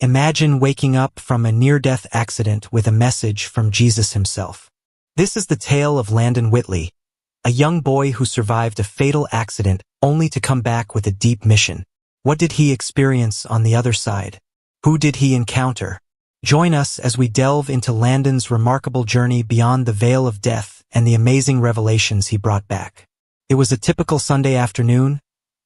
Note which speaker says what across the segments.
Speaker 1: Imagine waking up from a near-death accident with a message from Jesus himself. This is the tale of Landon Whitley, a young boy who survived a fatal accident only to come back with a deep mission. What did he experience on the other side? Who did he encounter? Join us as we delve into Landon's remarkable journey beyond the veil of death and the amazing revelations he brought back. It was a typical Sunday afternoon,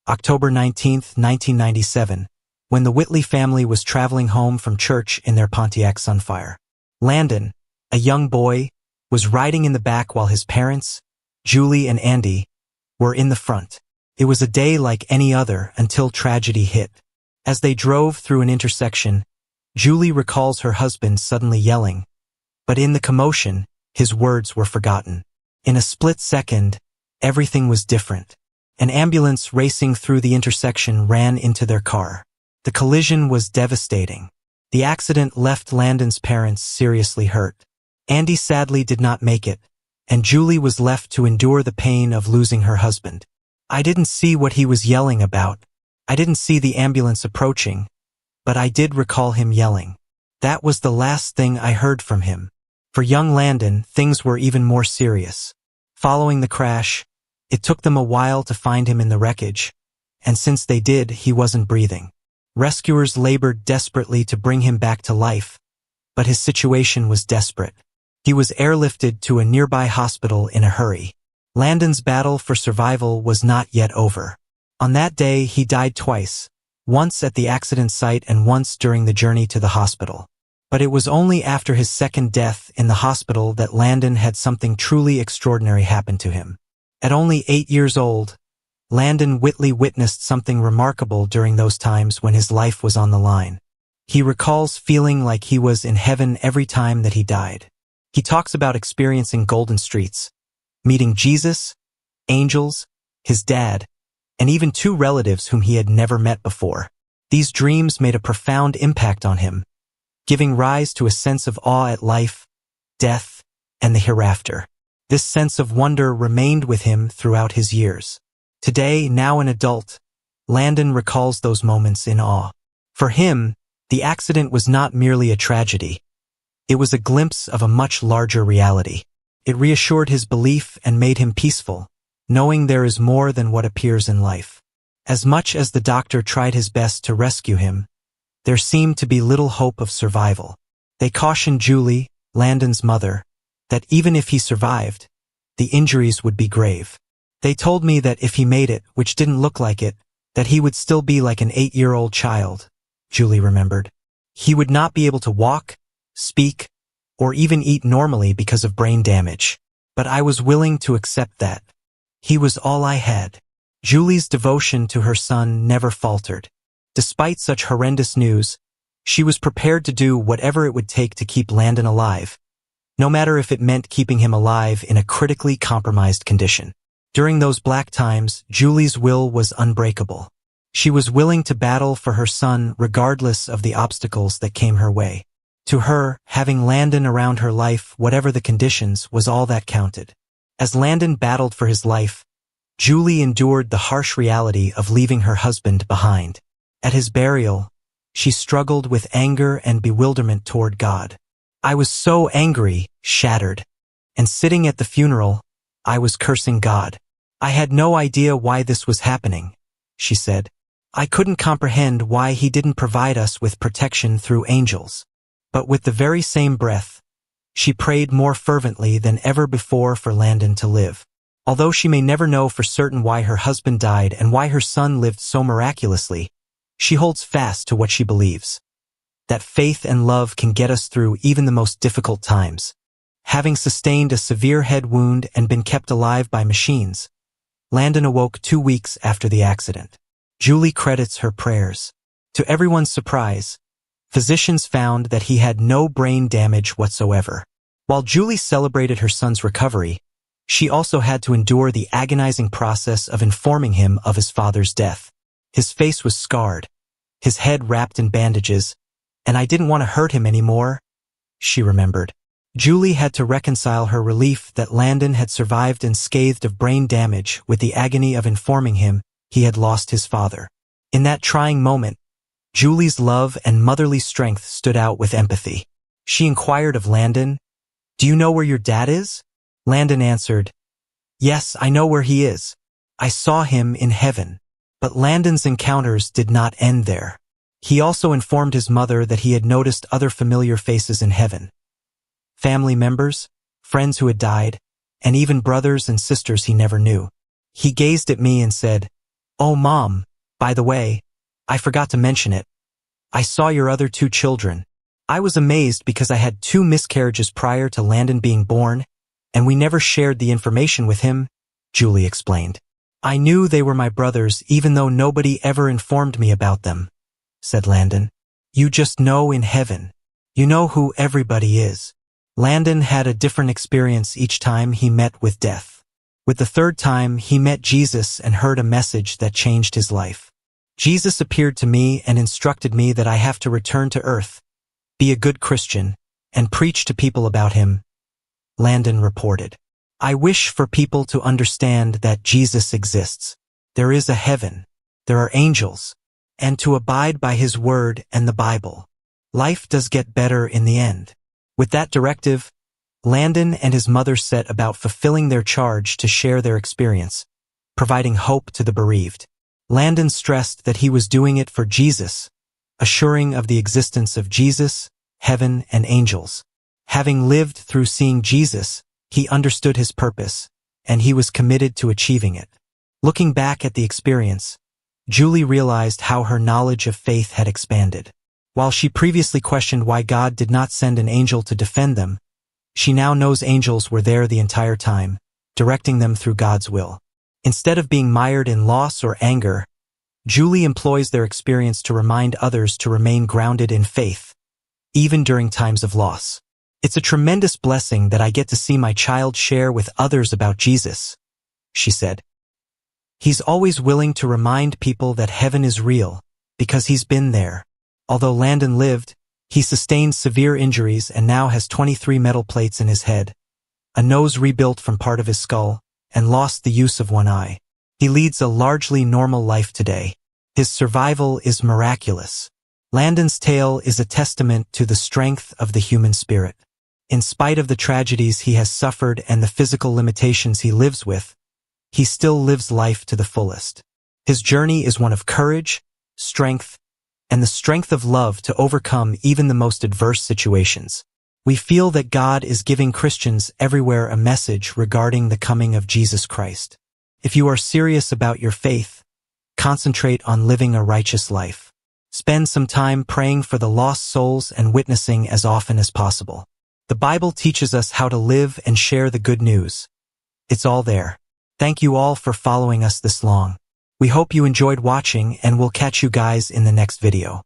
Speaker 1: October 19, 1997, when the Whitley family was traveling home from church in their Pontiac Sunfire. Landon, a young boy, was riding in the back while his parents, Julie and Andy, were in the front. It was a day like any other until tragedy hit. As they drove through an intersection, Julie recalls her husband suddenly yelling, but in the commotion, his words were forgotten. In a split second, everything was different. An ambulance racing through the intersection ran into their car. The collision was devastating. The accident left Landon's parents seriously hurt. Andy sadly did not make it, and Julie was left to endure the pain of losing her husband. I didn't see what he was yelling about. I didn't see the ambulance approaching, but I did recall him yelling. That was the last thing I heard from him. For young Landon, things were even more serious. Following the crash, it took them a while to find him in the wreckage, and since they did, he wasn't breathing. Rescuers labored desperately to bring him back to life, but his situation was desperate. He was airlifted to a nearby hospital in a hurry. Landon's battle for survival was not yet over. On that day, he died twice, once at the accident site and once during the journey to the hospital. But it was only after his second death in the hospital that Landon had something truly extraordinary happen to him. At only 8 years old, Landon Whitley witnessed something remarkable during those times when his life was on the line. He recalls feeling like he was in heaven every time that he died. He talks about experiencing golden streets, meeting Jesus, angels, his dad, and even 2 relatives whom he had never met before. These dreams made a profound impact on him, giving rise to a sense of awe at life, death, and the hereafter. This sense of wonder remained with him throughout his years. Today, now an adult, Landon recalls those moments in awe. For him, the accident was not merely a tragedy. It was a glimpse of a much larger reality. It reassured his belief and made him peaceful, knowing there is more than what appears in life. As much as the doctor tried his best to rescue him, there seemed to be little hope of survival. They cautioned Julie, Landon's mother, that even if he survived, the injuries would be grave. They told me that if he made it, which didn't look like it, that he would still be like an 8-year-old child, Julie remembered. He would not be able to walk, speak, or even eat normally because of brain damage. But I was willing to accept that. He was all I had. Julie's devotion to her son never faltered. Despite such horrendous news, she was prepared to do whatever it would take to keep Landon alive, no matter if it meant keeping him alive in a critically compromised condition. During those black times, Julie's will was unbreakable. She was willing to battle for her son regardless of the obstacles that came her way. To her, having Landon around her life, whatever the conditions, was all that counted. As Landon battled for his life, Julie endured the harsh reality of leaving her husband behind. At his burial, she struggled with anger and bewilderment toward God. I was so angry, shattered, and sitting at the funeral, I was cursing God. I had no idea why this was happening, she said. I couldn't comprehend why he didn't provide us with protection through angels. But with the very same breath, she prayed more fervently than ever before for Landon to live. Although she may never know for certain why her husband died and why her son lived so miraculously, she holds fast to what she believes. That faith and love can get us through even the most difficult times. Having sustained a severe head wound and been kept alive by machines, Landon awoke 2 weeks after the accident. Julie credits her prayers. To everyone's surprise, physicians found that he had no brain damage whatsoever. While Julie celebrated her son's recovery, she also had to endure the agonizing process of informing him of his father's death. His face was scarred, his head wrapped in bandages, and I didn't want to hurt him anymore, she remembered. Julie had to reconcile her relief that Landon had survived unscathed of brain damage with the agony of informing him he had lost his father. In that trying moment, Julie's love and motherly strength stood out with empathy. She inquired of Landon, "Do you know where your dad is?" Landon answered, "Yes, I know where he is. I saw him in heaven." But Landon's encounters did not end there. He also informed his mother that he had noticed other familiar faces in heaven. Family members, friends who had died, and even brothers and sisters he never knew. He gazed at me and said, "Oh, Mom, by the way, I forgot to mention it. I saw your other 2 children. I was amazed because I had 2 miscarriages prior to Landon being born, and we never shared the information with him," Julie explained. "I knew they were my brothers even though nobody ever informed me about them," said Landon. "You just know in heaven. You know who everybody is." Landon had a different experience each time he met with death. With the 3rd time, he met Jesus and heard a message that changed his life. "Jesus appeared to me and instructed me that I have to return to earth, be a good Christian, and preach to people about him," Landon reported. "I wish for people to understand that Jesus exists. There is a heaven. There are angels. And to abide by his word and the Bible. Life does get better in the end." With that directive, Landon and his mother set about fulfilling their charge to share their experience, providing hope to the bereaved. Landon stressed that he was doing it for Jesus, assuring of the existence of Jesus, heaven, and angels. Having lived through seeing Jesus, he understood his purpose, and he was committed to achieving it. Looking back at the experience, Julie realized how her knowledge of faith had expanded. While she previously questioned why God did not send an angel to defend them, she now knows angels were there the entire time, directing them through God's will. Instead of being mired in loss or anger, Julie employs their experience to remind others to remain grounded in faith, even during times of loss. "It's a tremendous blessing that I get to see my child share with others about Jesus," she said. "He's always willing to remind people that heaven is real, because he's been there." Although Landon lived, he sustained severe injuries and now has 23 metal plates in his head, a nose rebuilt from part of his skull, and lost the use of one eye. He leads a largely normal life today. His survival is miraculous. Landon's tale is a testament to the strength of the human spirit. In spite of the tragedies he has suffered and the physical limitations he lives with, he still lives life to the fullest. His journey is one of courage, strength, and the strength of love to overcome even the most adverse situations. We feel that God is giving Christians everywhere a message regarding the coming of Jesus Christ. If you are serious about your faith, concentrate on living a righteous life. Spend some time praying for the lost souls and witnessing as often as possible. The Bible teaches us how to live and share the good news. It's all there. Thank you all for following us this long. We hope you enjoyed watching, and we'll catch you guys in the next video.